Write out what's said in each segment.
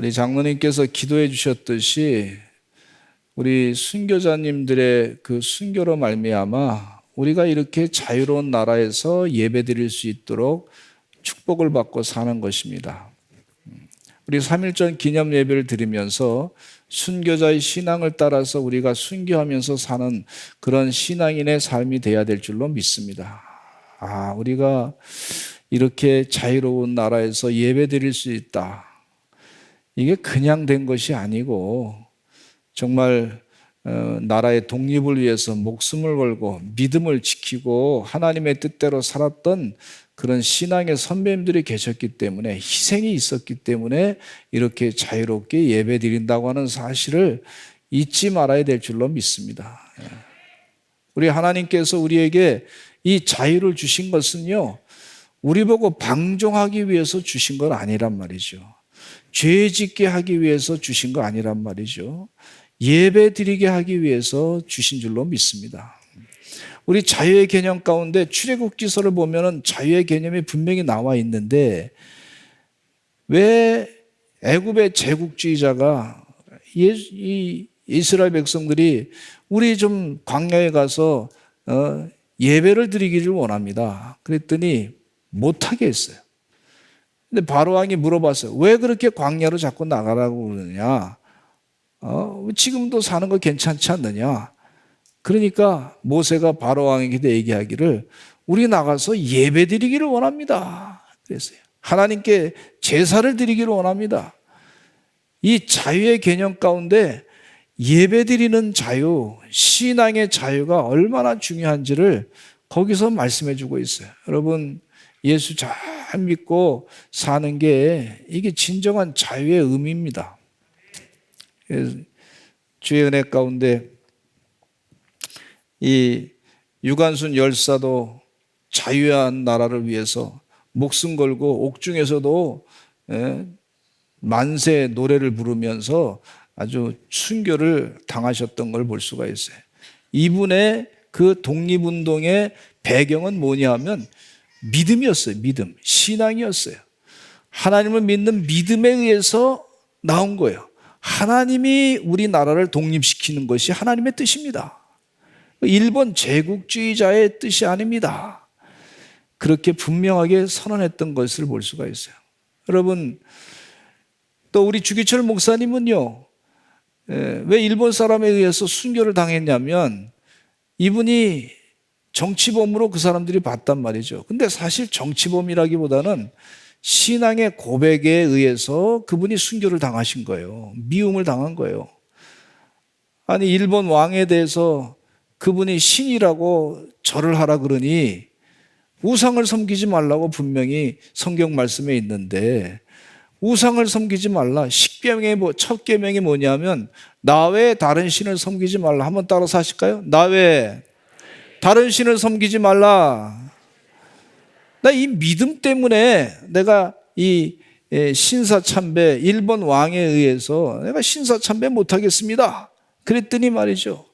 우리 장로님께서 기도해 주셨듯이 우리 순교자님들의 그 순교로 말미암아 우리가 이렇게 자유로운 나라에서 예배드릴 수 있도록 축복을 받고 사는 것입니다. 우리 3.1전 기념 예배를 드리면서 순교자의 신앙을 따라서 우리가 순교하면서 사는 그런 신앙인의 삶이 되어야 될 줄로 믿습니다. 우리가 이렇게 자유로운 나라에서 예배 드릴 수 있다. 이게 그냥 된 것이 아니고 정말 나라의 독립을 위해서 목숨을 걸고 믿음을 지키고 하나님의 뜻대로 살았던 그런 신앙의 선배님들이 계셨기 때문에, 희생이 있었기 때문에 이렇게 자유롭게 예배 드린다고 하는 사실을 잊지 말아야 될 줄로 믿습니다. 우리 하나님께서 우리에게 이 자유를 주신 것은요, 우리 보고 방종하기 위해서 주신 건 아니란 말이죠. 죄 짓게 하기 위해서 주신 거 아니란 말이죠. 예배 드리게 하기 위해서 주신 줄로 믿습니다. 우리 자유의 개념 가운데 출애굽기서를 보면은 자유의 개념이 분명히 나와 있는데, 왜 애굽의 제국주의자가 이 이스라엘 백성들이 우리 좀 광야에 가서 예배를 드리기를 원합니다. 그랬더니 못하게 했어요. 근데 바로 왕이 물어봤어요. 왜 그렇게 광야로 자꾸 나가라고 그러느냐? 지금도 사는 거 괜찮지 않느냐? 그러니까 모세가 바로 왕에게 얘기하기를 우리 나가서 예배 드리기를 원합니다. 그랬어요. 하나님께 제사를 드리기를 원합니다. 이 자유의 개념 가운데 예배 드리는 자유, 신앙의 자유가 얼마나 중요한지를 거기서 말씀해 주고 있어요. 여러분, 예수 잘 믿고 사는 게 이게 진정한 자유의 의미입니다. 주의 은혜 가운데 이 유관순 열사도 자유한 나라를 위해서 목숨 걸고 옥중에서도 만세 노래를 부르면서 아주 순교를 당하셨던 걸 볼 수가 있어요. 이분의 그 독립운동의 배경은 뭐냐 하면 믿음이었어요. 믿음, 신앙이었어요. 하나님을 믿는 믿음에 의해서 나온 거예요. 하나님이 우리나라를 독립시키는 것이 하나님의 뜻입니다. 일본 제국주의자의 뜻이 아닙니다. 그렇게 분명하게 선언했던 것을 볼 수가 있어요. 여러분, 또 우리 주기철 목사님은요, 왜 일본 사람에 의해서 순교를 당했냐면 이분이 정치범으로 그 사람들이 봤단 말이죠. 근데 사실 정치범이라기보다는 신앙의 고백에 의해서 그분이 순교를 당하신 거예요. 미움을 당한 거예요. 아니, 일본 왕에 대해서 그분이 신이라고 절을 하라 그러니 우상을 섬기지 말라고 분명히 성경 말씀에 있는데, 우상을 섬기지 말라. 첫 계명이 뭐냐면 나 외에 다른 신을 섬기지 말라. 한번 따라서 하실까요? 나 외에 다른 신을 섬기지 말라. 나 이 믿음 때문에 내가 이 신사참배, 일본 왕에 의해서 내가 신사참배 못하겠습니다. 그랬더니 말이죠,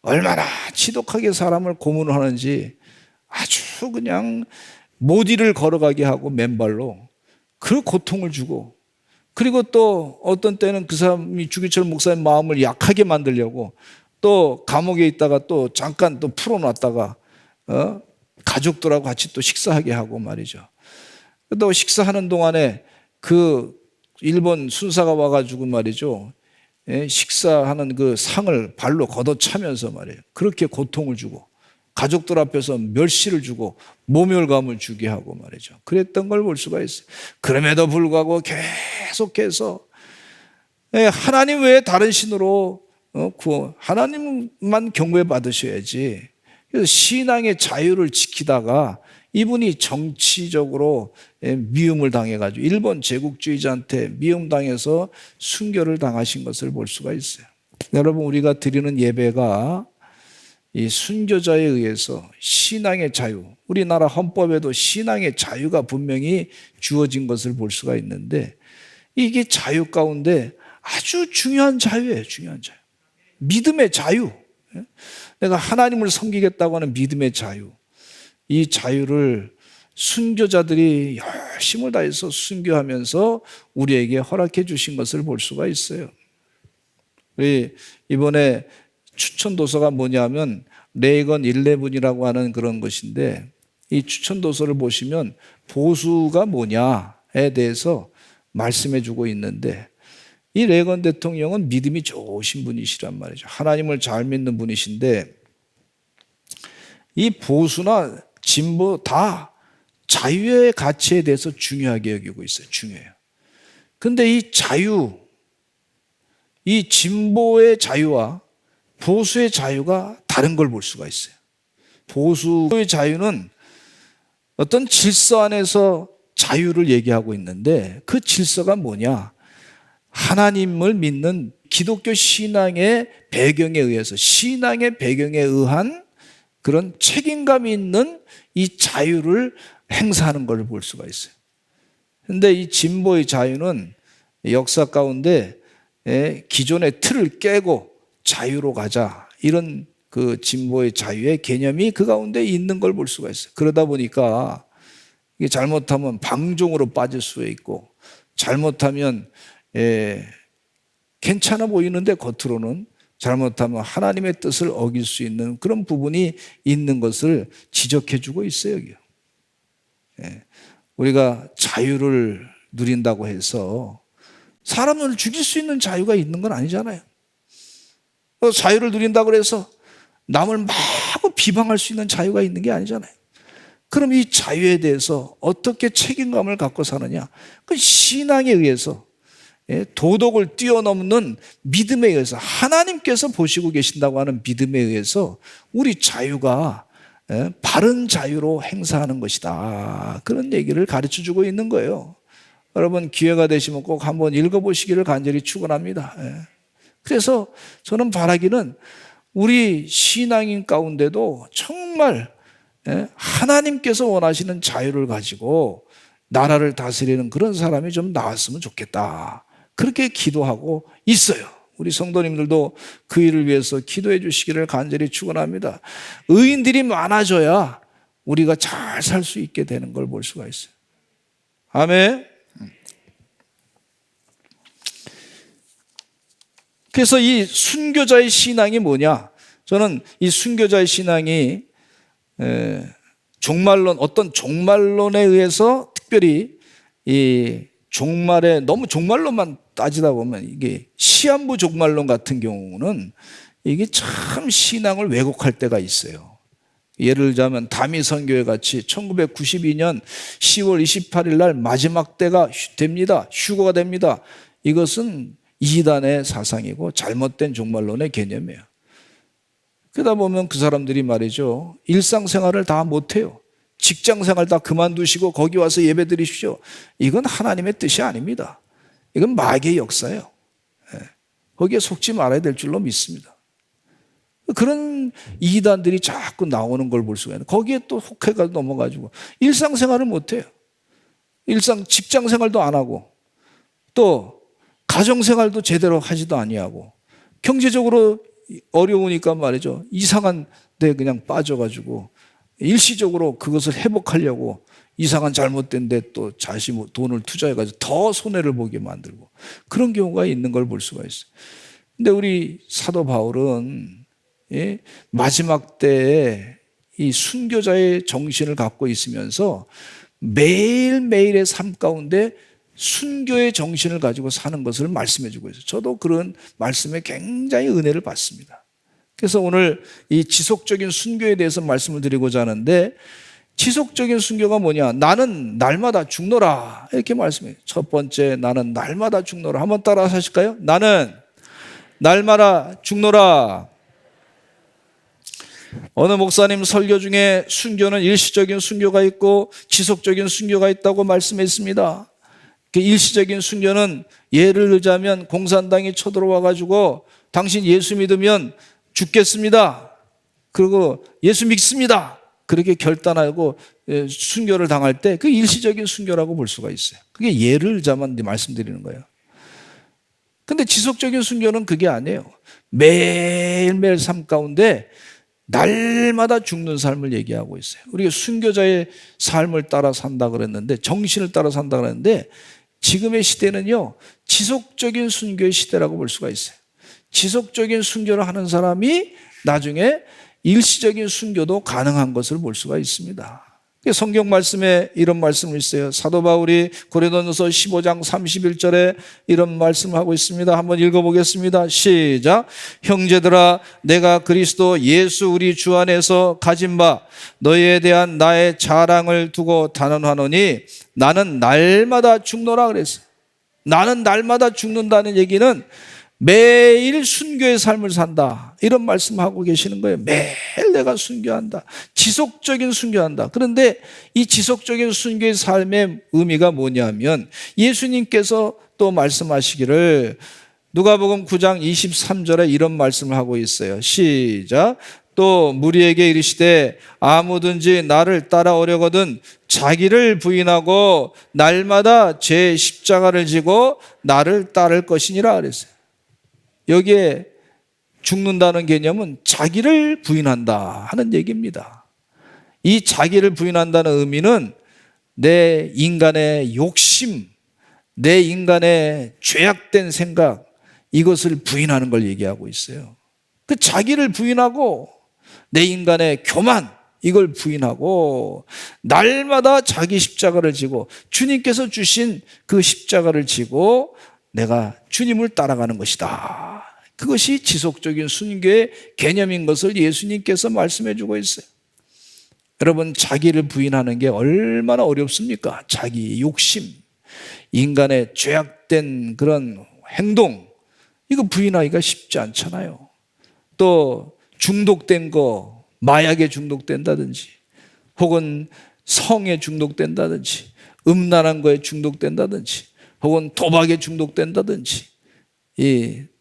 얼마나 지독하게 사람을 고문하는지 아주 그냥 모디를 걸어가게 하고 맨발로 그 고통을 주고, 그리고 또 어떤 때는 그 사람이 주기철 목사님 마음을 약하게 만들려고 또 감옥에 있다가 또 잠깐 또 풀어놨다가 가족들하고 같이 또 식사하게 하고 말이죠. 또 식사하는 동안에 그 일본 순사가 와가지고 말이죠, 식사하는 그 상을 발로 걷어차면서 말이에요, 그렇게 고통을 주고 가족들 앞에서 멸시를 주고 모멸감을 주게 하고 말이죠. 그랬던 걸 볼 수가 있어요. 그럼에도 불구하고 계속해서 하나님 외에 다른 신으로 하나님만 경배 받으셔야지. 그래서 신앙의 자유를 지키다가 이분이 정치적으로 미움을 당해가지고 일본 제국주의자한테 미움당해서 순교를 당하신 것을 볼 수가 있어요. 여러분, 우리가 드리는 예배가 이 순교자에 의해서 신앙의 자유, 우리나라 헌법에도 신앙의 자유가 분명히 주어진 것을 볼 수가 있는데, 이게 자유 가운데 아주 중요한 자유예요. 중요한 자유. 믿음의 자유. 내가 하나님을 섬기겠다고 하는 믿음의 자유. 이 자유를 순교자들이 열심을 다해서 순교하면서 우리에게 허락해 주신 것을 볼 수가 있어요. 우리 이번에 추천 도서가 뭐냐면 레이건 11이라고 하는 그런 것인데, 이 추천 도서를 보시면 보수가 뭐냐에 대해서 말씀해 주고 있는데, 이 레이건 대통령은 믿음이 좋으신 분이시란 말이죠. 하나님을 잘 믿는 분이신데, 이 보수나 진보 다 자유의 가치에 대해서 중요하게 여기고 있어요. 중요해요. 근데 이 자유, 이 진보의 자유와 보수의 자유가 다른 걸 볼 수가 있어요. 보수의 자유는 어떤 질서 안에서 자유를 얘기하고 있는데, 그 질서가 뭐냐? 하나님을 믿는 기독교 신앙의 배경에 의해서, 신앙의 배경에 의한 그런 책임감이 있는 이 자유를 행사하는 걸 볼 수가 있어요. 그런데 이 진보의 자유는 역사 가운데 기존의 틀을 깨고 자유로 가자, 이런 그 진보의 자유의 개념이 그 가운데 있는 걸 볼 수가 있어요. 그러다 보니까 이게 잘못하면 방종으로 빠질 수 있고, 잘못하면 괜찮아 보이는데 겉으로는 잘못하면 하나님의 뜻을 어길 수 있는 그런 부분이 있는 것을 지적해 주고 있어요. 여기요. 우리가 자유를 누린다고 해서 사람을 죽일 수 있는 자유가 있는 건 아니잖아요. 자유를 누린다고 해서 남을 마구 비방할 수 있는 자유가 있는 게 아니잖아요. 그럼 이 자유에 대해서 어떻게 책임감을 갖고 사느냐? 그 신앙에 의해서, 도덕을 뛰어넘는 믿음에 의해서, 하나님께서 보시고 계신다고 하는 믿음에 의해서 우리 자유가 바른 자유로 행사하는 것이다, 그런 얘기를 가르쳐주고 있는 거예요. 여러분 기회가 되시면 꼭 한번 읽어보시기를 간절히 축원합니다. 그래서 저는 바라기는 우리 신앙인 가운데도 정말 하나님께서 원하시는 자유를 가지고 나라를 다스리는 그런 사람이 좀 나왔으면 좋겠다, 그렇게 기도하고 있어요. 우리 성도님들도 그 일을 위해서 기도해 주시기를 간절히 축원합니다. 의인들이 많아져야 우리가 잘 살 수 있게 되는 걸 볼 수가 있어요. 아멘. 그래서 이 순교자의 신앙이 뭐냐? 저는 이 순교자의 신앙이 종말론, 어떤 종말론에 의해서, 특별히 이 종말에 너무 종말론만 따지다 보면, 이게 시한부 종말론 같은 경우는 이게 참 신앙을 왜곡할 때가 있어요. 예를 들자면 다미 선교회 같이 1992년 10월 28일 날 마지막 때가 됩니다. 휴거가 됩니다. 이것은 이단의 사상이고 잘못된 종말론의 개념이에요. 그러다 보면 그 사람들이 말이죠, 일상생활을 다 못해요. 직장생활 다 그만두시고 거기 와서 예배드리십시오. 이건 하나님의 뜻이 아닙니다. 이건 마귀의 역사예요. 거기에 속지 말아야 될 줄로 믿습니다. 그런 이단들이 자꾸 나오는 걸 볼 수가 있는, 거기에 또 혹해가 넘어가지고 일상생활을 못해요. 직장생활도 안 하고, 또 가정생활도 제대로 하지도 아니하고, 경제적으로 어려우니까 말이죠, 이상한 데 그냥 빠져가지고 일시적으로 그것을 회복하려고 이상한 잘못된 데 또 자신 돈을 투자해가지고 더 손해를 보게 만들고, 그런 경우가 있는 걸 볼 수가 있어요. 근데 우리 사도 바울은 마지막 때에 이 순교자의 정신을 갖고 있으면서 매일매일의 삶 가운데 순교의 정신을 가지고 사는 것을 말씀해 주고 있어요. 저도 그런 말씀에 굉장히 은혜를 받습니다. 그래서 오늘 이 지속적인 순교에 대해서 말씀을 드리고자 하는데, 지속적인 순교가 뭐냐? 나는 날마다 죽노라, 이렇게 말씀해요. 첫 번째, 나는 날마다 죽노라. 한번 따라 하실까요? 나는 날마다 죽노라. 어느 목사님 설교 중에 순교는 일시적인 순교가 있고 지속적인 순교가 있다고 말씀했습니다. 그 일시적인 순교는 예를 들자면 공산당이 쳐들어와 가지고 당신 예수 믿으면 죽겠습니다, 그리고 예수 믿습니다, 그렇게 결단하고 순교를 당할 때, 그 일시적인 순교라고 볼 수가 있어요. 그게 예를 들자만 말씀드리는 거예요. 근데 지속적인 순교는 그게 아니에요. 매일매일 삶 가운데 날마다 죽는 삶을 얘기하고 있어요. 우리가 순교자의 삶을 따라 산다 그랬는데, 정신을 따라 산다 그랬는데, 지금의 시대는요, 지속적인 순교의 시대라고 볼 수가 있어요. 지속적인 순교를 하는 사람이 나중에 일시적인 순교도 가능한 것을 볼 수가 있습니다. 성경 말씀에 이런 말씀이 있어요. 사도 바울이 고린도전서 15장 31절에 이런 말씀을 하고 있습니다. 한번 읽어보겠습니다. 시작. 형제들아, 내가 그리스도 예수 우리 주 안에서 가진 바 너희에 대한 나의 자랑을 두고 단언하노니 나는 날마다 죽노라 그랬어요. 나는 날마다 죽는다는 얘기는 매일 순교의 삶을 산다, 이런 말씀하고 계시는 거예요. 매일 내가 순교한다, 지속적인 순교한다. 그런데 이 지속적인 순교의 삶의 의미가 뭐냐면, 예수님께서 또 말씀하시기를 누가복음 9장 23절에 이런 말씀을 하고 있어요. 시작. 또 무리에게 이르시되 아무든지 나를 따라오려거든 자기를 부인하고 날마다 제 십자가를 지고 나를 따를 것이니라 그랬어요. 여기에 죽는다는 개념은 자기를 부인한다 하는 얘기입니다. 이 자기를 부인한다는 의미는 내 인간의 욕심, 내 인간의 죄악된 생각, 이것을 부인하는 걸 얘기하고 있어요. 그 자기를 부인하고 내 인간의 교만, 이걸 부인하고 날마다 자기 십자가를 지고 주님께서 주신 그 십자가를 지고 내가 주님을 따라가는 것이다. 그것이 지속적인 순교의 개념인 것을 예수님께서 말씀해 주고 있어요. 여러분, 자기를 부인하는 게 얼마나 어렵습니까? 자기 욕심, 인간의 죄악된 그런 행동, 이거 부인하기가 쉽지 않잖아요. 또 중독된 거, 마약에 중독된다든지, 혹은 성에 중독된다든지, 음란한 거에 중독된다든지, 혹은 도박에 중독된다든지,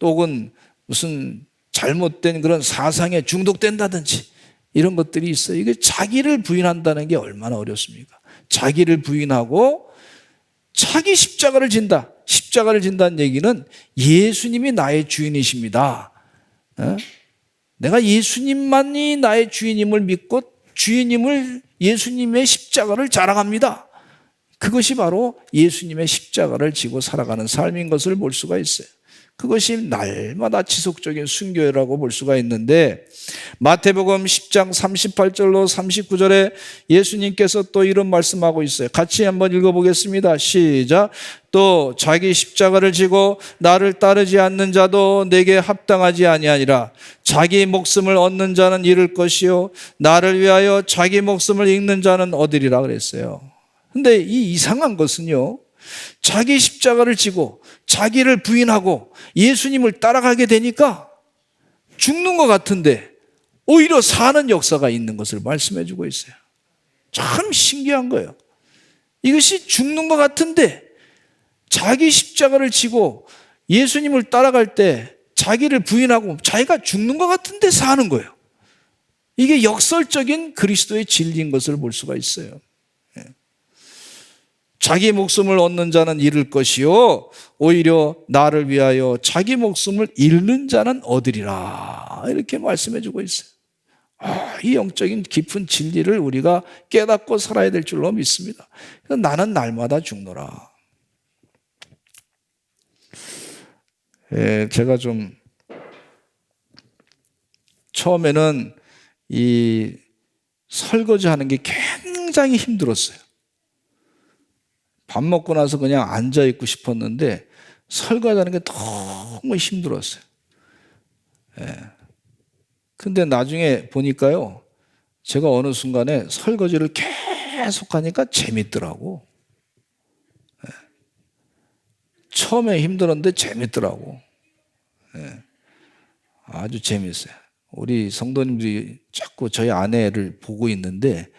혹은 무슨 잘못된 그런 사상에 중독된다든지, 이런 것들이 있어요. 이게 자기를 부인한다는 게 얼마나 어렵습니까? 자기를 부인하고 자기 십자가를 진다. 십자가를 진다는 얘기는 예수님이 나의 주인이십니다. 내가 예수님만이 나의 주인임을 믿고 예수님의 십자가를 자랑합니다. 그것이 바로 예수님의 십자가를 지고 살아가는 삶인 것을 볼 수가 있어요. 그것이 날마다 지속적인 순교라고 볼 수가 있는데, 마태복음 10장 38절로 39절에 예수님께서 또 이런 말씀하고 있어요. 같이 한번 읽어보겠습니다. 시작. 또 자기 십자가를 지고 나를 따르지 않는 자도 내게 합당하지 아니하니라. 자기 목숨을 얻는 자는 잃을 것이요 나를 위하여 자기 목숨을 잃는 자는 얻으리라 그랬어요. 근데 이 이상한 것은요, 자기 십자가를 지고 자기를 부인하고 예수님을 따라가게 되니까 죽는 것 같은데 오히려 사는 역사가 있는 것을 말씀해 주고 있어요. 참 신기한 거예요. 이것이 죽는 것 같은데 자기 십자가를 지고 예수님을 따라갈 때 자기를 부인하고 자기가 죽는 것 같은데 사는 거예요. 이게 역설적인 그리스도의 진리인 것을 볼 수가 있어요. 자기 목숨을 얻는 자는 잃을 것이요 오히려 나를 위하여 자기 목숨을 잃는 자는 얻으리라, 이렇게 말씀해 주고 있어요. 이 영적인 깊은 진리를 우리가 깨닫고 살아야 될 줄로 믿습니다. 나는 날마다 죽노라. 제가 좀 처음에는 이 설거지 하는 게 굉장히 힘들었어요. 밥 먹고 나서 그냥 앉아있고 싶었는데 설거지하는 게 너무 힘들었어요. 근데 나중에 보니까요, 제가 어느 순간에 설거지를 계속 하니까 재밌더라고. 처음에 힘들었는데 재밌더라고. 아주 재밌어요. 우리 성도님들이 자꾸 저희 아내를 보고 있는데,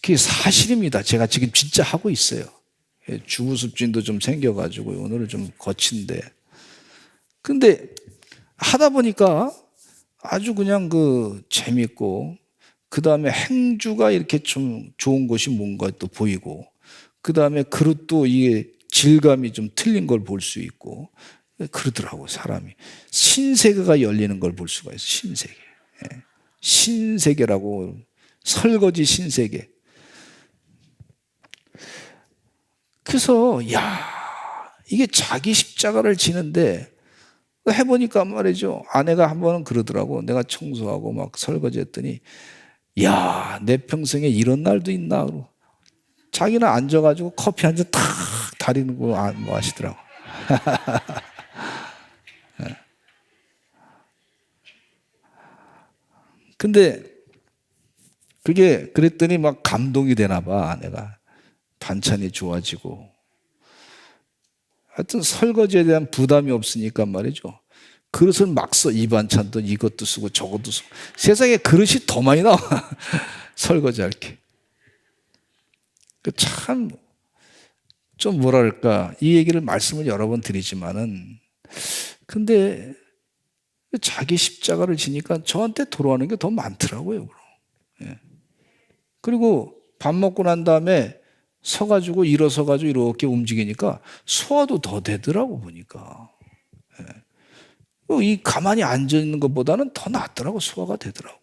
그게 사실입니다. 제가 지금 진짜 하고 있어요. 주부습진도 좀 생겨가지고 오늘은 좀 거친데, 근데 하다 보니까 아주 그냥 재밌고, 그 다음에 행주가 이렇게 좀 좋은 것이 뭔가 또 보이고, 그 다음에 그릇도 이게 질감이 좀 틀린 걸 볼 수 있고, 그러더라고, 사람이. 신세계가 열리는 걸 볼 수가 있어요, 신세계. 신세계라고. 설거지 신세계. 그래서 이게 자기 십자가를 지는데 해보니까 말이죠. 아내가 한 번은 그러더라고. 내가 청소하고 막 설거지 했더니 내 평생에 이런 날도 있나. 그러고 자기는 앉아가지고 커피 한 잔 탁 다리는 거 뭐 하시더라고. 근데 그게 그랬더니 막 감동이 되나 봐. 아내가 반찬이 좋아지고. 하여튼 설거지에 대한 부담이 없으니까 말이죠. 그릇을 막 써. 이 반찬도 이것도 쓰고 저것도 쓰고. 세상에 그릇이 더 많이 나와. 설거지할 게. 참 좀 뭐랄까, 이 얘기를 말씀을 여러 번 드리지만은, 근데 자기 십자가를 지니까 저한테 돌아오는 게 더 많더라고요. 그리고 밥 먹고 난 다음에 서가지고 일어서가지고 이렇게 움직이니까 소화도 더 되더라고 보니까. 이 가만히 앉아 있는 것보다는 더 낫더라고. 소화가 되더라고.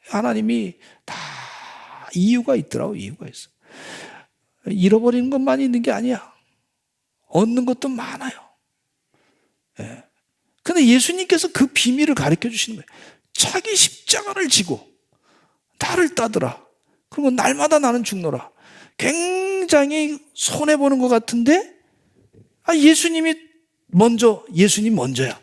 하나님이 다 이유가 있더라고. 이유가 있어. 잃어버리는 것만 있는 게 아니야. 얻는 것도 많아요. 근데 예수님께서 그 비밀을 가르쳐 주시는 거예요. 자기 십자가를 지고 나를 따르라. 그리고 날마다 나는 죽노라. 굉장히 손해보는 것 같은데 예수님 먼저야.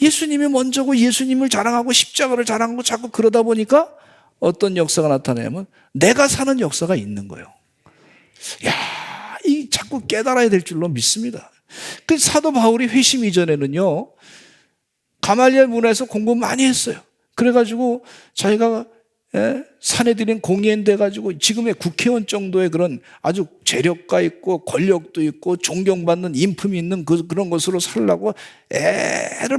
예수님이 먼저고 예수님을 자랑하고 십자가를 자랑하고 자꾸 그러다 보니까 어떤 역사가 나타나냐면 내가 사는 역사가 있는 거예요. 이 자꾸 깨달아야 될 줄로 믿습니다. 그 사도 바울이 회심 이전에는요, 가말리엘 문화에서 공부 많이 했어요. 그래가지고 자기가 사내들인 공의원 돼가지고 지금의 국회의원 정도의 그런 아주 재력가 있고 권력도 있고 존경받는 인품이 있는 그런 것으로 살려고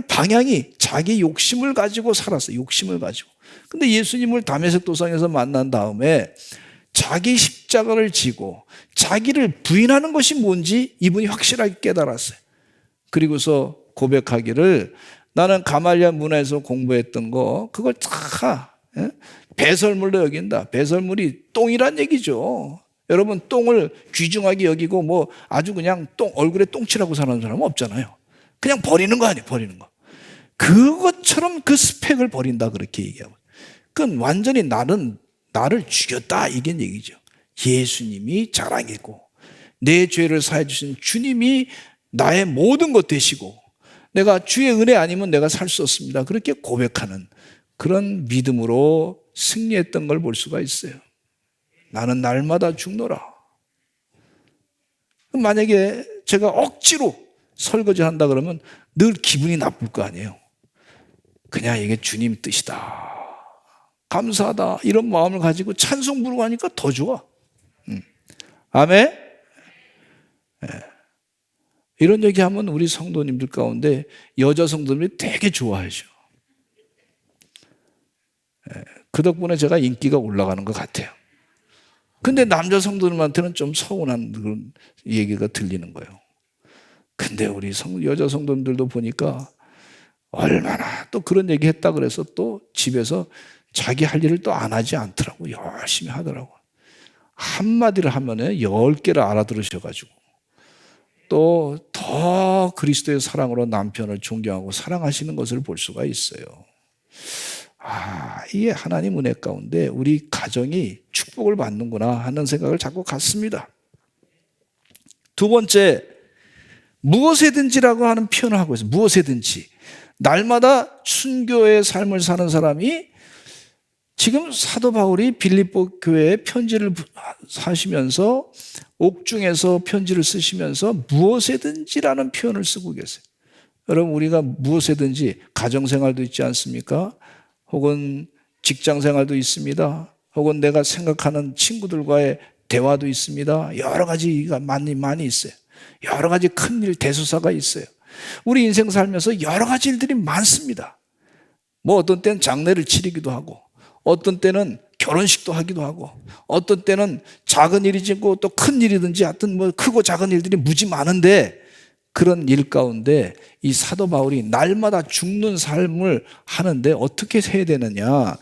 방향이 자기 욕심을 가지고 살았어요. 욕심을 가지고. 근데 예수님을 다메섹 도상에서 만난 다음에 자기 십자가를 지고 자기를 부인하는 것이 뭔지 이분이 확실하게 깨달았어요. 그리고서 고백하기를 나는 가말리엘 문화에서 공부했던 거 그걸 다 배설물로 여긴다. 배설물이 똥이란 얘기죠. 여러분 똥을 귀중하게 여기고 뭐 아주 그냥 얼굴에 똥칠하고 사는 사람은 없잖아요. 그냥 버리는 거 아니에요. 버리는 거. 그것처럼 그 스펙을 버린다 그렇게 얘기하고. 그건 완전히 나를 죽였다 이게 얘기죠. 예수님이 자랑이고 내 죄를 사해 주신 주님이 나의 모든 것 되시고 내가 주의 은혜 아니면 내가 살 수 없습니다. 그렇게 고백하는 그런 믿음으로 승리했던 걸 볼 수가 있어요. 나는 날마다 죽노라. 만약에 제가 억지로 설거지 한다 그러면 늘 기분이 나쁠 거 아니에요. 그냥 이게 주님 뜻이다. 감사하다. 이런 마음을 가지고 찬송 부르고 하니까 더 좋아. 아멘? 이런 얘기하면 우리 성도님들 가운데 여자 성도님들이 되게 좋아하죠. 그 덕분에 제가 인기가 올라가는 것 같아요. 근데 남자 성도님한테는 좀 서운한 그런 얘기가 들리는 거예요. 근데 우리 여자 성도님들도 보니까 얼마나 또 그런 얘기 했다 그래서 또 집에서 자기 할 일을 또 안 하지 않더라고. 열심히 하더라고. 한마디를 하면 10개를 알아들으셔가지고 또 더 그리스도의 사랑으로 남편을 존경하고 사랑하시는 것을 볼 수가 있어요. 이게 하나님 은혜 가운데 우리 가정이 축복을 받는구나 하는 생각을 자꾸 갖습니다. 두 번째, 무엇에든지라고 하는 표현을 하고 있어요. 무엇에든지. 날마다 순교의 삶을 사는 사람이 지금 사도 바울이 빌립보 교회에 편지를 하시면서 옥중에서 편지를 쓰시면서 무엇에든지라는 표현을 쓰고 계세요. 여러분 우리가 무엇에든지 가정생활도 있지 않습니까? 혹은 직장생활도 있습니다. 혹은 내가 생각하는 친구들과의 대화도 있습니다. 여러 가지가 많이 있어요. 여러 가지 큰일 대소사가 있어요. 우리 인생 살면서 여러 가지 일들이 많습니다. 뭐 어떤 때는 장례를 치르기도 하고 어떤 때는 결혼식도 하기도 하고 어떤 때는 작은 일이지고 또 큰 일이든지 하여튼 뭐 크고 작은 일들이 무지 많은데 그런 일 가운데 이 사도 바울이 날마다 죽는 삶을 하는데 어떻게 해야 되느냐.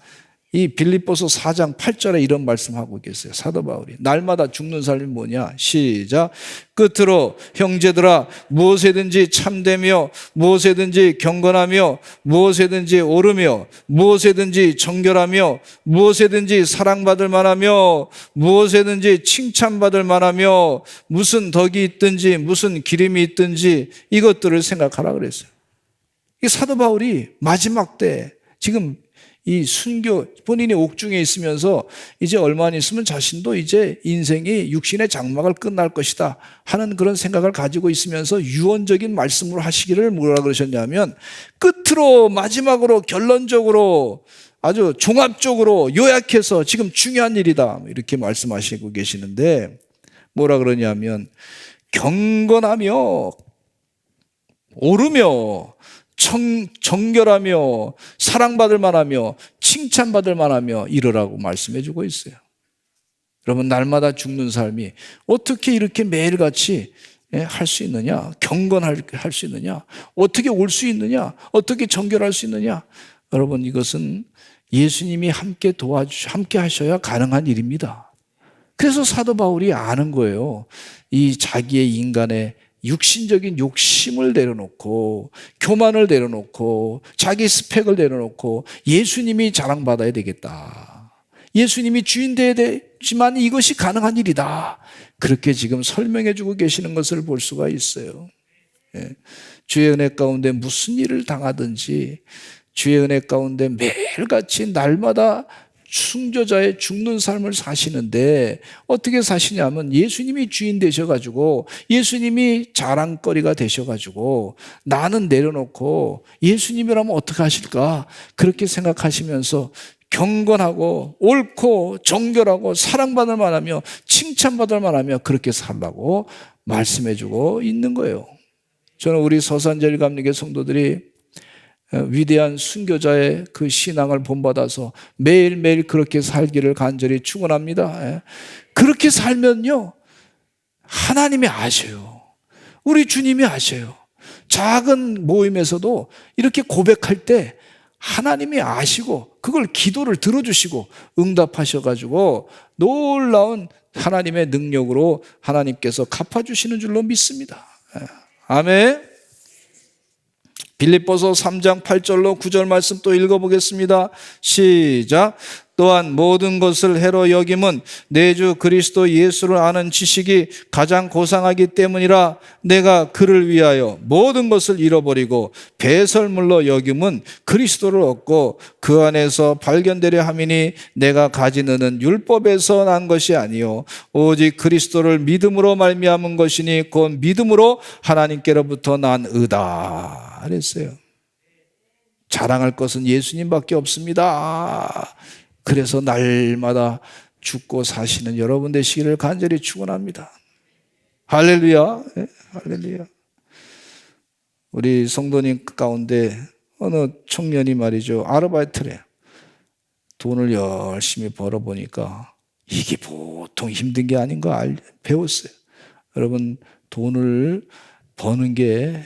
이 빌립보서 4장 8절에 이런 말씀하고 계세요. 사도 바울이 날마다 죽는 삶이 뭐냐. 시작. 끝으로 형제들아 무엇에든지 참되며 무엇에든지 경건하며 무엇에든지 옳으며 무엇에든지 정결하며 무엇에든지 사랑받을 만하며 무엇에든지 칭찬받을 만하며 무슨 덕이 있든지 무슨 기림이 있든지 이것들을 생각하라 그랬어요. 이 사도 바울이 마지막 때 지금 이 순교, 본인이 옥중에 있으면서 이제 얼마 안 있으면 자신도 이제 인생이 육신의 장막을 끝날 것이다 하는 그런 생각을 가지고 있으면서 유언적인 말씀을 하시기를 뭐라 그러셨냐면 끝으로 마지막으로 결론적으로 아주 종합적으로 요약해서 지금 중요한 일이다 이렇게 말씀하시고 계시는데 뭐라 그러냐면 경건하며 옳으며 정결하며 사랑받을 만하며 칭찬받을 만하며 이러라고 말씀해 주고 있어요. 여러분 날마다 죽는 삶이 어떻게 이렇게 매일같이 할 수 있느냐, 경건할 수 있느냐, 어떻게 올 수 있느냐, 어떻게 정결할 수 있느냐. 여러분 이것은 예수님이 함께 하셔야 가능한 일입니다. 그래서 사도 바울이 아는 거예요. 이 자기의 인간의 육신적인 욕심을 내려놓고 교만을 내려놓고 자기 스펙을 내려놓고 예수님이 자랑받아야 되겠다. 예수님이 주인 되어야 되지만 이것이 가능한 일이다. 그렇게 지금 설명해 주고 계시는 것을 볼 수가 있어요. 주의 은혜 가운데 무슨 일을 당하든지 주의 은혜 가운데 매일같이 날마다 순교자의 죽는 삶을 사시는데 어떻게 사시냐면 예수님이 주인 되셔가지고 예수님이 자랑거리가 되셔가지고 나는 내려놓고 예수님이라면 어떻게 하실까 그렇게 생각하시면서 경건하고 옳고 정결하고 사랑받을 만하며 칭찬받을 만하며 그렇게 살라고 말씀해주고 있는 거예요. 저는 우리 서산제일감리교 성도들이 위대한 순교자의 그 신앙을 본받아서 매일매일 그렇게 살기를 간절히 축원합니다. 그렇게 살면요 하나님이 아셔요. 우리 주님이 아셔요. 작은 모임에서도 이렇게 고백할 때 하나님이 아시고 그걸 기도를 들어주시고 응답하셔가지고 놀라운 하나님의 능력으로 하나님께서 갚아주시는 줄로 믿습니다. 아멘. 빌립보서 3장 8절로 9절 말씀 또 읽어보겠습니다. 시작. 또한 모든 것을 해로 여김은 내 주 그리스도 예수를 아는 지식이 가장 고상하기 때문이라 내가 그를 위하여 모든 것을 잃어버리고 배설물로 여김은 그리스도를 얻고 그 안에서 발견되려 함이니 내가 가지는 율법에서 난 것이 아니요 오직 그리스도를 믿음으로 말미암은 것이니 곧 믿음으로 하나님께로부터 난 의다 그랬어요. 자랑할 것은 예수님밖에 없습니다. 그래서 날마다 죽고 사시는 여러분 되시기를 간절히 축원합니다. 할렐루야. 네, 할렐루야. 우리 성도님 가운데 어느 청년이 말이죠. 아르바이트래. 돈을 열심히 벌어보니까 이게 보통 힘든 게 아닌 거 배웠어요. 여러분 돈을 버는 게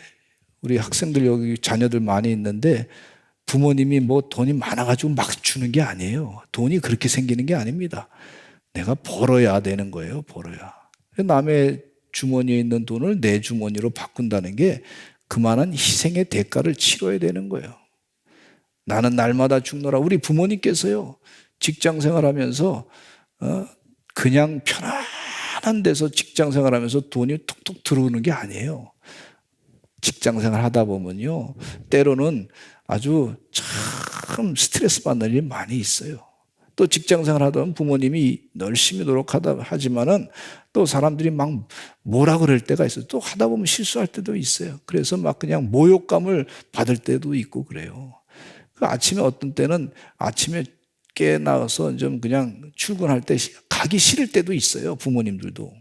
우리 학생들 여기 자녀들 많이 있는데 부모님이 뭐 돈이 많아가지고 막 주는 게 아니에요. 돈이 그렇게 생기는 게 아닙니다. 내가 벌어야 되는 거예요. 벌어야. 남의 주머니에 있는 돈을 내 주머니로 바꾼다는 게 그만한 희생의 대가를 치러야 되는 거예요. 나는 날마다 죽노라. 우리 부모님께서요. 직장 생활하면서 그냥 편안한 데서 직장 생활하면서 돈이 톡톡 들어오는 게 아니에요. 직장 생활 하다 보면요. 때로는 아주 참 스트레스 받는 일이 많이 있어요. 또 직장 생활 하다 보면 부모님이 열심히 하지만은 또 사람들이 막 뭐라 그럴 때가 있어요. 또 하다 보면 실수할 때도 있어요. 그래서 막 그냥 모욕감을 받을 때도 있고 그래요. 그 아침에 어떤 때는 아침에 깨어나서 좀 그냥 출근할 때 가기 싫을 때도 있어요. 부모님들도.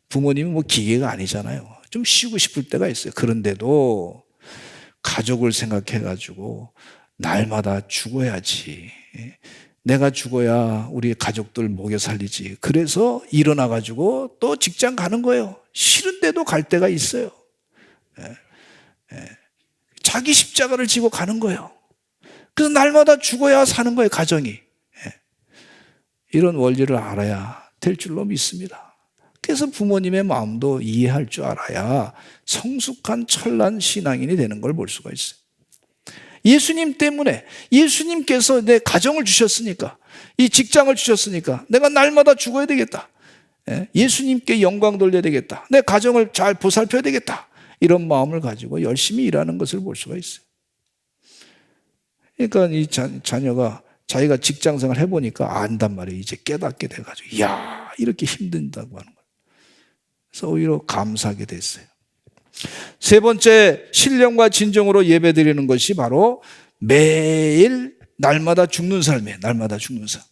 부모님은 뭐 기계가 아니잖아요. 좀 쉬고 싶을 때가 있어요. 그런데도 가족을 생각해가지고 날마다 죽어야지. 내가 죽어야 우리 가족들 먹여 살리지. 그래서 일어나가지고 또 직장 가는 거예요. 싫은데도 갈 때가 있어요. 자기 십자가를 지고 가는 거예요. 그래서 날마다 죽어야 사는 거예요, 가정이. 이런 원리를 알아야 될 줄로 믿습니다. 그래서 부모님의 마음도 이해할 줄 알아야 성숙한 철난 신앙인이 되는 걸 볼 수가 있어요. 예수님 때문에, 예수님께서 내 가정을 주셨으니까, 이 직장을 주셨으니까 내가 날마다 죽어야 되겠다. 예수님께 영광 돌려야 되겠다. 내 가정을 잘 보살펴야 되겠다. 이런 마음을 가지고 열심히 일하는 것을 볼 수가 있어요. 그러니까 이 자녀가 자기가 직장생활 해보니까 안단 말이에요. 이제 깨닫게 돼가지고 이야, 이렇게 힘든다고 하는 거예요. 그래서 오히려 감사하게 됐어요. 세 번째, 신령과 진정으로 예배드리는 것이 바로 매일 날마다 죽는 삶이에요. 날마다 죽는 삶.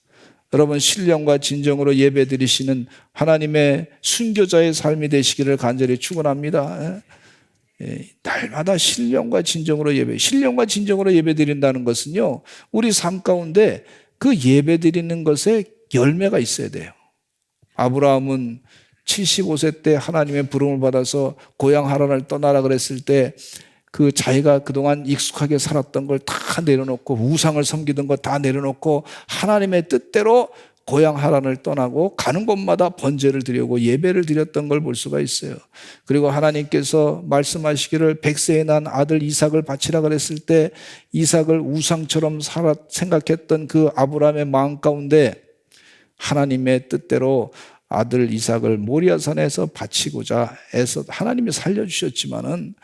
여러분, 신령과 진정으로 예배드리시는 하나님의 순교자의 삶이 되시기를 간절히 축원합니다. 날마다 신령과 진정으로 신령과 진정으로 예배드린다는 것은요, 우리 삶 가운데 그 예배드리는 것에 열매가 있어야 돼요. 아브라함은 75세 때 하나님의 부름을 받아서 고향 하란을 떠나라 그랬을 때 그 자기가 그동안 익숙하게 살았던 걸 다 내려놓고 우상을 섬기던 거 다 내려놓고 하나님의 뜻대로 고향 하란을 떠나고 가는 곳마다 번제를 드리고 예배를 드렸던 걸 볼 수가 있어요. 그리고 하나님께서 말씀하시기를 100세에 난 아들 이삭을 바치라 그랬을 때 이삭을 우상처럼 생각했던 그 아브라함의 마음 가운데 하나님의 뜻대로 아들 이삭을 모리아산에서 바치고자 해서 하나님이 살려주셨지만은,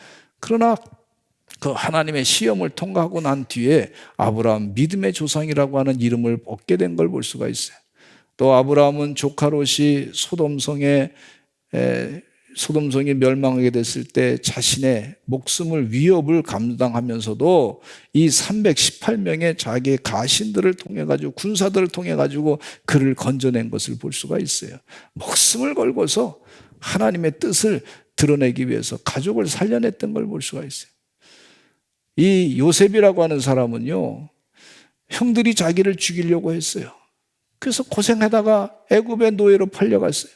그러나 그 하나님의 시험을 통과하고 난 뒤에 아브라함 믿음의 조상이라고 하는 이름을 얻게 된 걸 볼 수가 있어요. 또 아브라함은 조카 롯이 소돔성이 멸망하게 됐을 때 자신의 목숨을 위협을 감당하면서도 이 318명의 자기의 가신들을 통해 가지고 군사들을 통해 가지고 그를 건져낸 것을 볼 수가 있어요. 목숨을 걸고서 하나님의 뜻을 드러내기 위해서 가족을 살려냈던 걸 볼 수가 있어요. 이 요셉이라고 하는 사람은요, 형들이 자기를 죽이려고 했어요. 그래서 고생하다가 애굽의 노예로 팔려갔어요.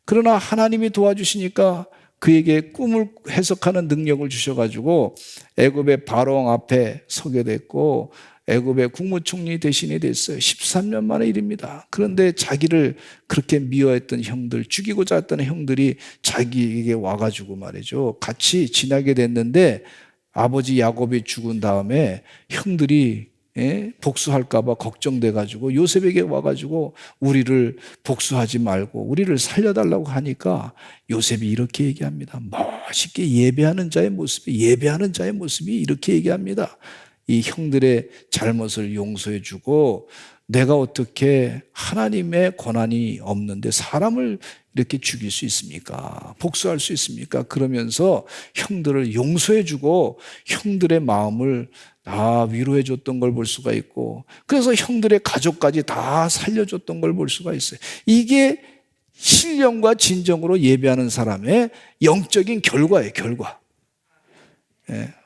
그러나 하나님이 도와주시니까 그에게 꿈을 해석하는 능력을 주셔가지고 애굽의 바로왕 앞에 서게 됐고 애굽의 국무총리 대신이 됐어요. 13년 만의 일입니다. 그런데 자기를 그렇게 미워했던 형들, 죽이고자 했던 형들이 자기에게 와가지고 말이죠, 같이 지나게 됐는데 아버지 야곱이 죽은 다음에 형들이 복수할까 봐 걱정돼가지고 요셉에게 와가지고 우리를 복수하지 말고 우리를 살려달라고 하니까 요셉이 이렇게 얘기합니다. 멋있게 예배하는 자의 모습이 이렇게 얘기합니다. 이 형들의 잘못을 용서해주고 내가 어떻게 하나님의 권한이 없는데 사람을 이렇게 죽일 수 있습니까? 복수할 수 있습니까? 그러면서 형들을 용서해주고 형들의 마음을 다 위로해줬던 걸 볼 수가 있고, 그래서 형들의 가족까지 다 살려줬던 걸 볼 수가 있어요. 이게 신령과 진정으로 예배하는 사람의 영적인 결과예요, 결과.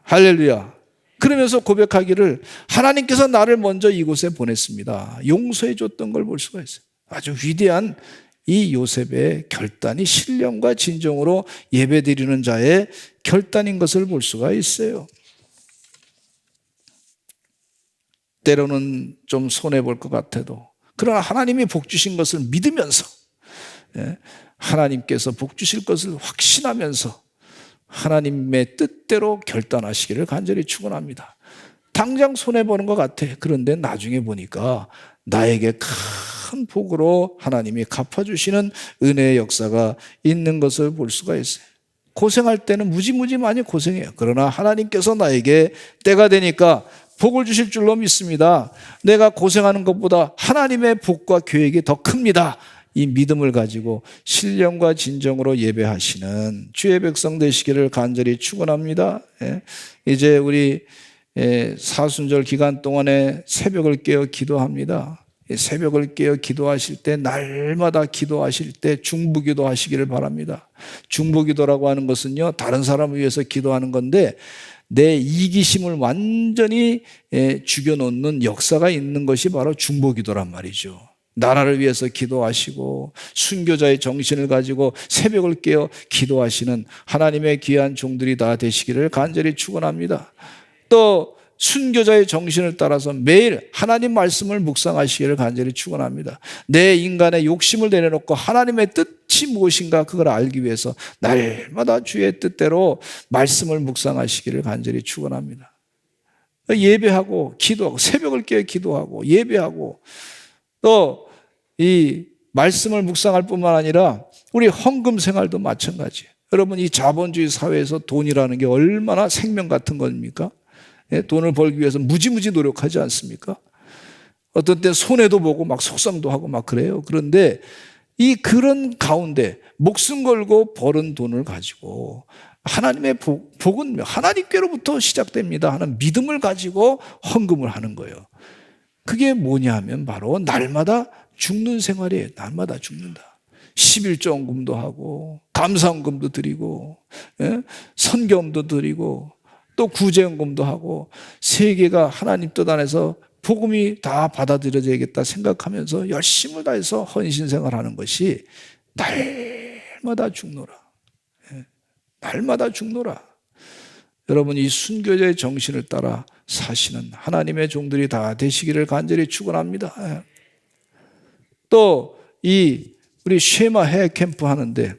할렐루야. 그러면서 고백하기를 하나님께서 나를 먼저 이곳에 보냈습니다. 용서해줬던 걸 볼 수가 있어요. 아주 위대한 이 요셉의 결단이 신령과 진정으로 예배드리는 자의 결단인 것을 볼 수가 있어요. 때로는 좀 손해볼 것 같아도, 그러나 하나님이 복 주신 것을 믿으면서, 하나님께서 복 주실 것을 확신하면서 하나님의 뜻대로 결단하시기를 간절히 축원합니다. 당장 손해보는 것 같아. 그런데 나중에 보니까 나에게 큰 복으로 하나님이 갚아주시는 은혜의 역사가 있는 것을 볼 수가 있어요. 고생할 때는 무지무지 많이 고생해요. 그러나 하나님께서 나에게 때가 되니까 복을 주실 줄로 믿습니다. 내가 고생하는 것보다 하나님의 복과 계획이 더 큽니다. 이 믿음을 가지고 신령과 진정으로 예배하시는 주의 백성 되시기를 간절히 축원합니다. 이제 우리 사순절 기간 동안에 새벽을 깨어 기도합니다. 새벽을 깨어 기도하실 때, 날마다 기도하실 때 중보기도 하시기를 바랍니다. 중보기도라고 하는 것은요, 다른 사람을 위해서 기도하는 건데 내 이기심을 완전히 죽여놓는 역사가 있는 것이 바로 중보기도란 말이죠. 나라를 위해서 기도하시고 순교자의 정신을 가지고 새벽을 깨어 기도하시는 하나님의 귀한 종들이 다 되시기를 간절히 축원합니다. 또 순교자의 정신을 따라서 매일 하나님 말씀을 묵상하시기를 간절히 축원합니다. 내 인간의 욕심을 내려놓고 하나님의 뜻이 무엇인가 그걸 알기 위해서 날마다 주의 뜻대로 말씀을 묵상하시기를 간절히 축원합니다. 예배하고 기도하고 새벽을 깨어 기도하고 예배하고 또 이 말씀을 묵상할 뿐만 아니라 우리 헌금 생활도 마찬가지예요. 여러분, 이 자본주의 사회에서 돈이라는 게 얼마나 생명 같은 겁니까? 돈을 벌기 위해서 무지무지 노력하지 않습니까? 어떤 때 손해도 보고 막 속상도 하고 막 그래요. 그런데 그런 가운데 목숨 걸고 벌은 돈을 가지고 하나님의 복은 하나님께로부터 시작됩니다 하는 믿음을 가지고 헌금을 하는 거예요. 그게 뭐냐 하면 바로 날마다 죽는 생활이에요. 날마다 죽는다. 11조헌금도 하고 감사헌금도 드리고 선교헌금도 드리고 또 구제헌금도 하고 세계가 하나님 뜻 안에서 복음이 다 받아들여져야겠다 생각하면서 열심을 다해서 헌신생활하는 것이 날마다 죽노라. 날마다 죽노라. 여러분, 이 순교자의 정신을 따라 사시는 하나님의 종들이 다 되시기를 간절히 축원합니다. 또 우리 쉐마 해외 캠프 하는데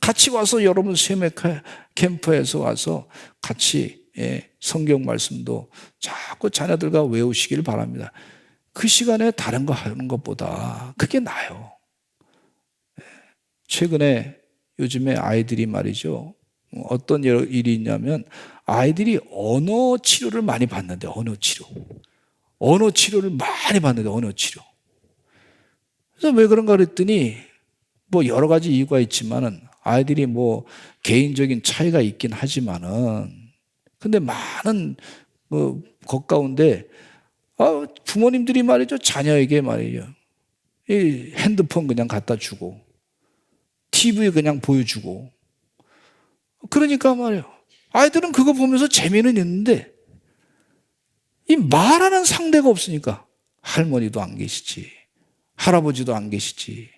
같이 와서 여러분 쉐마 캠프에서 와서 같이 성경 말씀도 자꾸 자녀들과 외우시길 바랍니다. 그 시간에 다른 거 하는 것보다 그게 나아요. 최근에 요즘에 아이들이 말이죠. 어떤 일이 있냐면 아이들이 언어 치료를 많이 받는데 언어 치료를 많이 받는데 언어 치료. 그래서 왜 그런가 그랬더니 뭐 여러 가지 이유가 있지만은 아이들이 뭐 개인적인 차이가 있긴 하지만은 근데 많은 것 가운데 부모님들이 말이죠. 자녀에게 말이죠. 이 핸드폰 그냥 갖다 주고 TV 그냥 보여주고 그러니까 말이에요. 아이들은 그거 보면서 재미는 있는데 이 말하는 상대가 없으니까 할머니도 안 계시지 할아버지도 안 계시지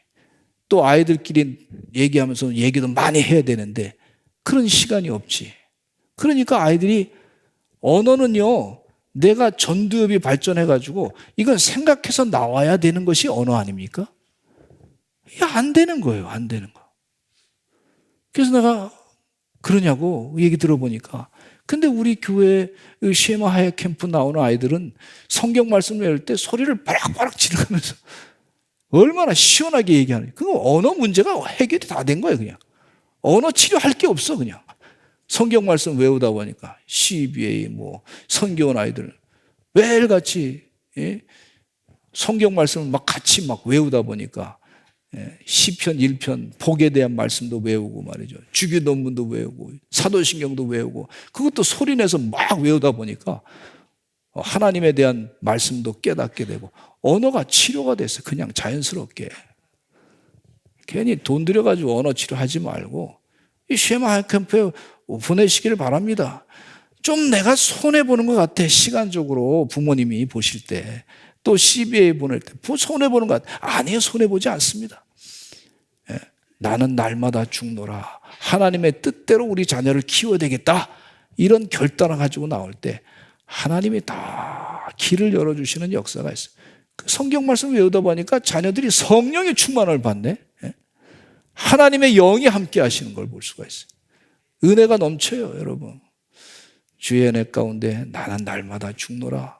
또 아이들끼리 얘기하면서 얘기도 많이 해야 되는데 그런 시간이 없지. 그러니까 아이들이 언어는요 내가 전두엽이 발전해가지고 이건 생각해서 나와야 되는 것이 언어 아닙니까? 이게 안 되는 거예요. 안 되는 거. 그래서 내가 그러냐고 얘기 들어보니까 근데 우리 교회 쉐마 하야 캠프 나오는 아이들은 성경 말씀을 외울 때 소리를 바락바락 지르면서 얼마나 시원하게 얘기하는. 그거 언어 문제가 해결이 다 된 거예요. 그냥 언어 치료할 게 없어. 그냥 성경 말씀 외우다 보니까 CBA 뭐 선교원 아이들 매일같이 성경 말씀을 막 같이 막 외우다 보니까 시편 1편 복에 대한 말씀도 외우고 말이죠. 주기 논문도 외우고 사도신경도 외우고 그것도 소리내서 막 외우다 보니까 하나님에 대한 말씀도 깨닫게 되고 언어가 치료가 됐어요. 그냥 자연스럽게. 괜히 돈 들여가지고 언어 치료하지 말고 이 쉐마 캠프에 보내시기를 바랍니다. 좀 내가 손해보는 것 같아. 시간적으로 부모님이 보실 때 또 CBA 보낼 때 손해보는 것 같아. 아니에요. 손해보지 않습니다. 나는 날마다 죽노라. 하나님의 뜻대로 우리 자녀를 키워야 되겠다. 이런 결단을 가지고 나올 때 하나님이 다 길을 열어주시는 역사가 있어요. 성경 말씀 외우다 보니까 자녀들이 성령의 충만을 받네. 하나님의 영이 함께 하시는 걸 볼 수가 있어요. 은혜가 넘쳐요, 여러분. 주의 은혜 가운데 나는 날마다 죽노라.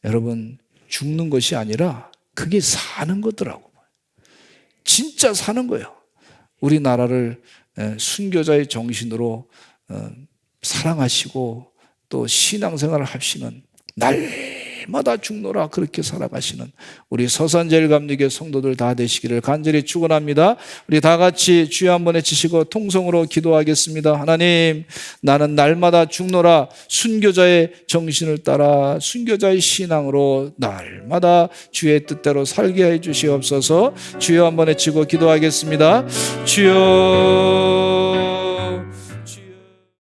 여러분, 죽는 것이 아니라 그게 사는 거더라고. 진짜 사는 거예요. 우리나라를 순교자의 정신으로 사랑하시고 또 신앙생활을 하시는 날마다 죽노라 그렇게 살아가시는 우리 서산제일감리교 성도들 다 되시기를 간절히 축원합니다. 우리 다 같이 주여 한번 외치시고 통성으로 기도하겠습니다. 하나님, 나는 날마다 죽노라. 순교자의 정신을 따라 순교자의 신앙으로 날마다 주의 뜻대로 살게 해 주시옵소서. 주여 한번 외치고 기도하겠습니다. 주여